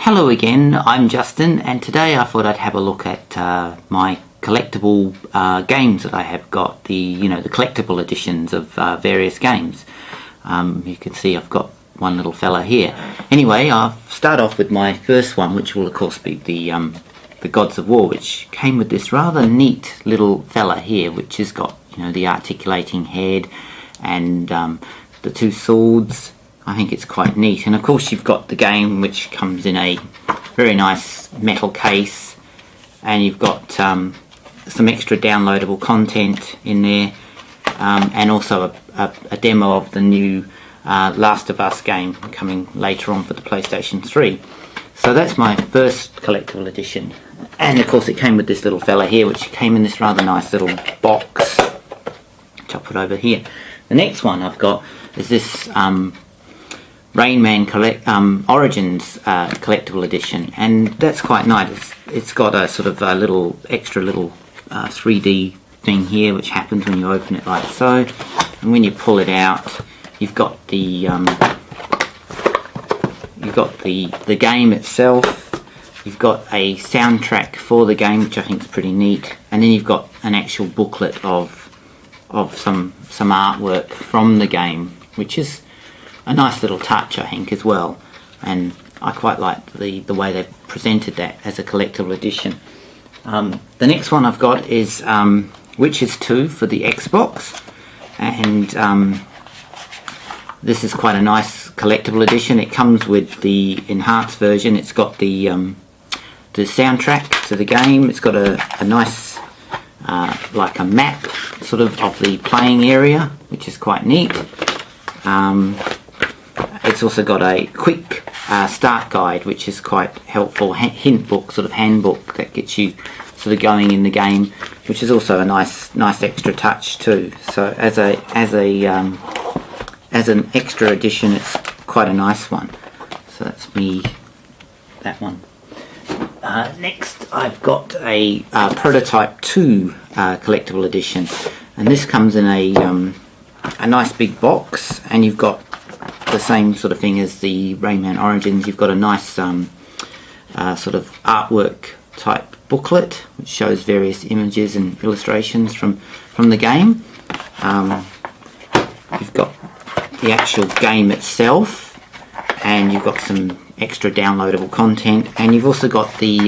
Hello again, I'm Justin, and today I thought I'd have a look at my collectible games that I have got, the collectible editions of various games. You can see I've got one little fella here. Anyway, I'll start off with my first one, which will of course be the Gods of War, which came with this rather neat little fella here, which has got the articulating head and the two swords. I think it's quite neat, and of course you've got the game, which comes in a very nice metal case, and you've got some extra downloadable content in there, and also a demo of the new Last of Us game coming later on for the PlayStation 3. So that's my first collectible edition, and of course it came with this little fella here, which came in this rather nice little box, which I'll put over here. The next one I've got is this Rain Man Origins collectible edition, and that's quite nice. It's got a sort of a little extra 3D thing here, which happens when you open it like so, and when you pull it out, you've got the game itself. You've got a soundtrack for the game, which I think is pretty neat, and then you've got an actual booklet of some artwork from the game, which is a nice little touch, I think, as well, and I quite like the way they've presented that as a collectible edition. The next one I've got is Witches 2 for the Xbox, and this is quite a nice collectible edition. It comes with the enhanced version. It's got the soundtrack to the game. It's got a nice like a map sort of the playing area, which is quite neat. It's also got a quick start guide, which is quite helpful, hint book, sort of handbook that gets you sort of going in the game, which is also a nice extra touch too. So as an extra addition, it's quite a nice one. So that's that one. Next, I've got a Prototype 2 collectible edition, and this comes in a nice big box, and you've got the same sort of thing as the Rayman Origins. You've got a nice sort of artwork type booklet, which shows various images and illustrations from the game. You've got the actual game itself, and you've got some extra downloadable content, and you've also got the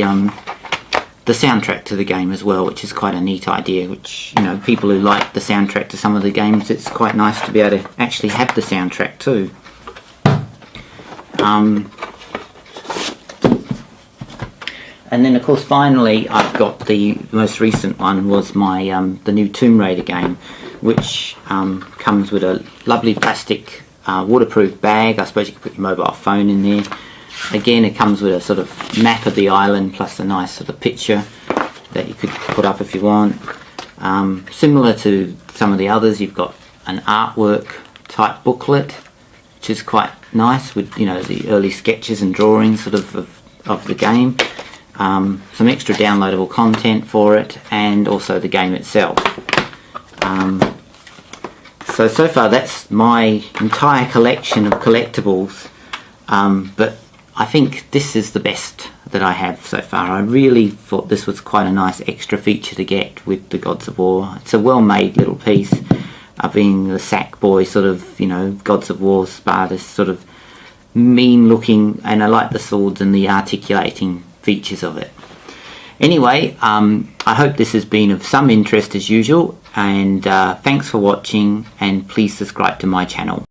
soundtrack to the game as well, which is quite a neat idea, which people who like the soundtrack to some of the games, it's quite nice to be able to actually have the soundtrack too. And then of course finally I've got the most recent one, was my the new Tomb Raider game, which comes with a lovely plastic waterproof bag. I suppose you could put your mobile phone in there. Again, it comes with a sort of map of the island, plus a nice sort of picture that you could put up if you want. Similar to some of the others, you've got an artwork type booklet, which is quite nice, with the early sketches and drawings sort of the game. Some extra downloadable content for it, and also the game itself. So far that's my entire collection of collectibles, but I think this is the best that I have so far. I really thought this was quite a nice extra feature to get with the Gods of War. It's a well-made little piece, being the Sackboy sort of, Gods of War Sparta's sort of mean looking, and I like the swords and the articulating features of it. Anyway, I hope this has been of some interest as usual, and thanks for watching, and please subscribe to my channel.